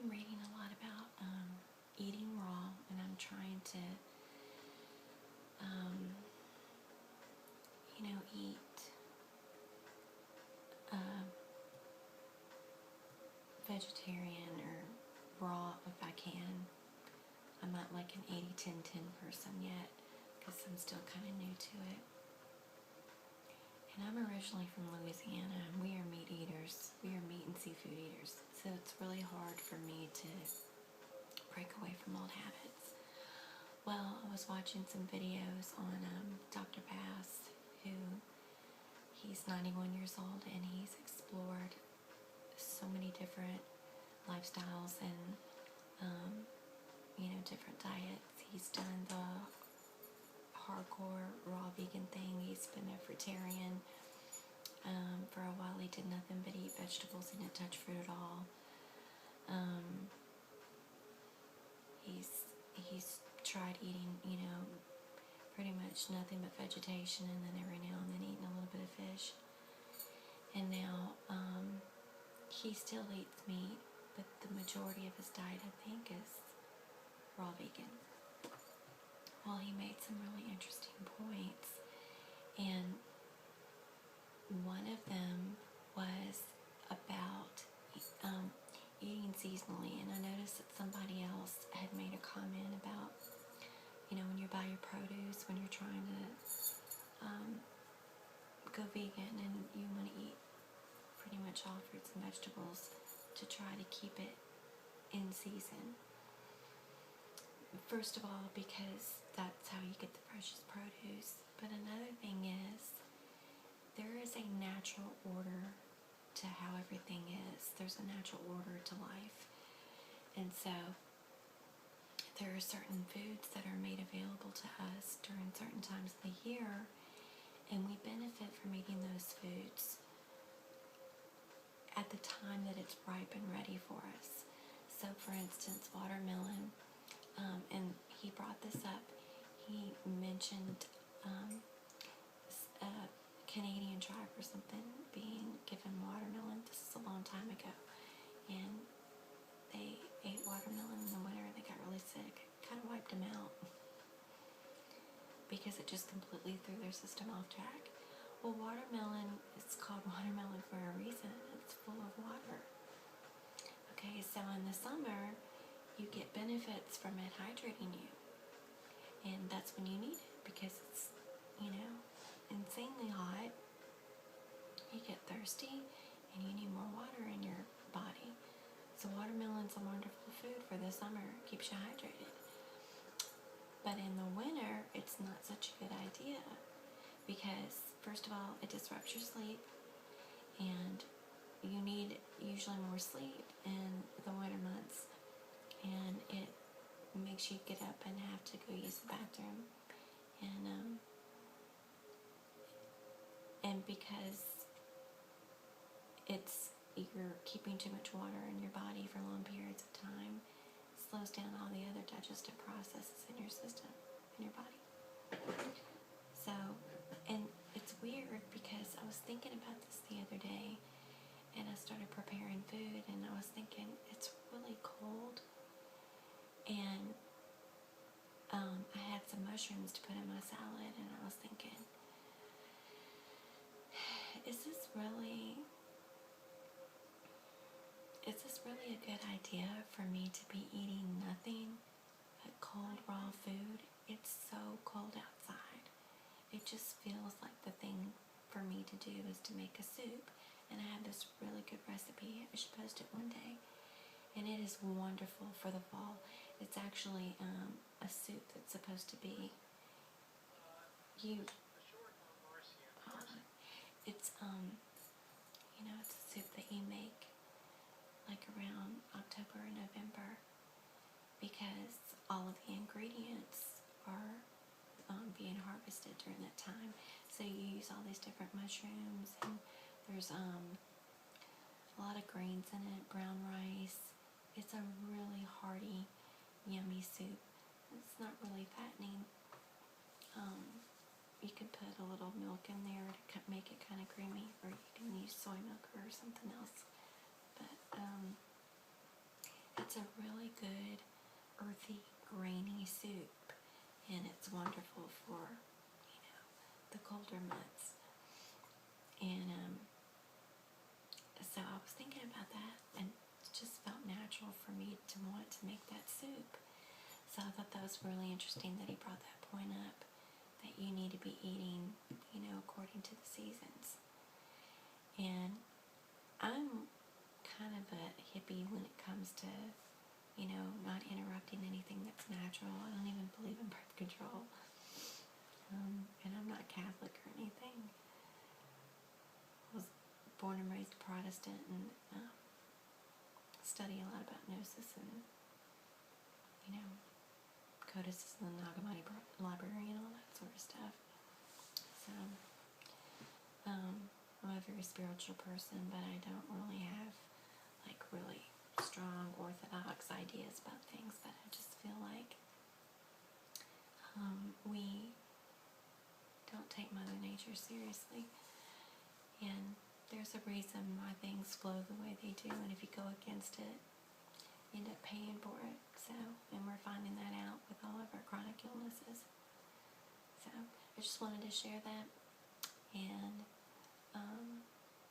been reading a lot about eating raw, and I'm trying to, eat uh, vegetarian or raw if I can. I'm not like an 80-10-10 person yet because I'm still kind of new to it. And I'm originally from Louisiana, and we are meat eaters. We are meat and seafood eaters. So it's really hard for me to break away from old habits. Well, I was watching some videos on Dr. Bass, he's 91 years old, and he's explored so many different lifestyles and, different diets. He's done the hardcore raw vegan thing. He's been a fruitarian. For a while he did nothing but eat vegetables. He didn't touch fruit at all. He's tried eating, pretty much nothing but vegetation, and then every now and then eating a little bit of fish. And now he still eats meat, but the majority of his diet, I think, is raw vegan. Well, he made some really interesting points, and one of them was about eating seasonally. And I noticed that somebody else had made a comment about, when you buy your produce, when you're trying to go vegan and you want to eat pretty much all fruits and vegetables, to try to keep it in season. First of all, because that's how you get the freshest produce. But another thing is, there is a natural order to how everything is. There's a natural order to life. And so there are certain foods that are made available to us during certain times of the year, and we benefit from eating those foods at the time that it's ripe and ready for us. So for instance, watermelon, and he brought this up, he mentioned a Canadian tribe or something being given watermelon. This is a long time ago, and they ate watermelon in the winter and they got really sick. It kind of wiped them out because it just completely threw their system off track. Well, watermelon is called watermelon for a reason. It's full of water. Okay, so in the summer, you get benefits from it hydrating you. And that's when you need it, because it's, insanely hot. You get thirsty, and you need more water in your body. So watermelon's a wonderful food for the summer. It keeps you hydrated. But in the winter, it's not such a good idea, because first of all, it disrupts your sleep, and you need usually more sleep in the winter months, and it makes you get up and have to go use the bathroom, and because you're keeping too much water in your body for long periods of time, slows down all the other digestive processes in your system, in your body. So, and it's weird because I was thinking about this the other day, and I started preparing food, and I was thinking, it's really cold, and I had some mushrooms to put in my salad, and I was thinking, is this really a good idea for me to be eating nothing but cold raw food? It's so cold outside. It just feels like the thing for me to do is to make a soup, and I have this really good recipe. I should post it one day, and it is wonderful for the fall. It's actually a soup that's supposed to be it's a soup that you make like around October or November, because all of the ingredients are being harvested during that time. So you use all these different mushrooms, and there's a lot of greens in it, brown rice. It's a really hearty, yummy soup. It's not really fattening. You could put a little milk in there to make it kind of creamy, or you can use soy milk or something else. But it's a really good, earthy, grainy soup, and it's wonderful for, the colder months. And so I was thinking about that, and it just felt natural for me to want to make that soup. So I thought that was really interesting that he brought that point up, that you need to be eating, according to the seasons. And I'm kind of a hippie when it comes to, not interrupting anything that's natural. I don't even believe in birth control. And I'm not Catholic or anything. I was born and raised Protestant, and study a lot about Gnosis and, Codices and the Nag Hammadi Library and all that sort of stuff. So, I'm a very spiritual person, but I don't really have, really strong orthodox ideas about things, but I just feel like we don't take Mother Nature seriously, and there's a reason why things flow the way they do, and if you go against it, you end up paying for it. So, and we're finding that out with all of our chronic illnesses. So, I just wanted to share that, and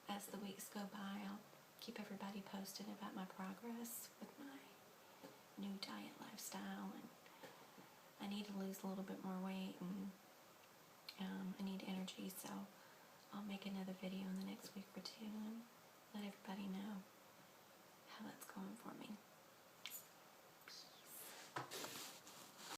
as the weeks go by, I'll keep everybody posted about my progress with my new diet lifestyle, and I need to lose a little bit more weight, and I need energy, so I'll make another video in the next week or two and let everybody know how that's going for me.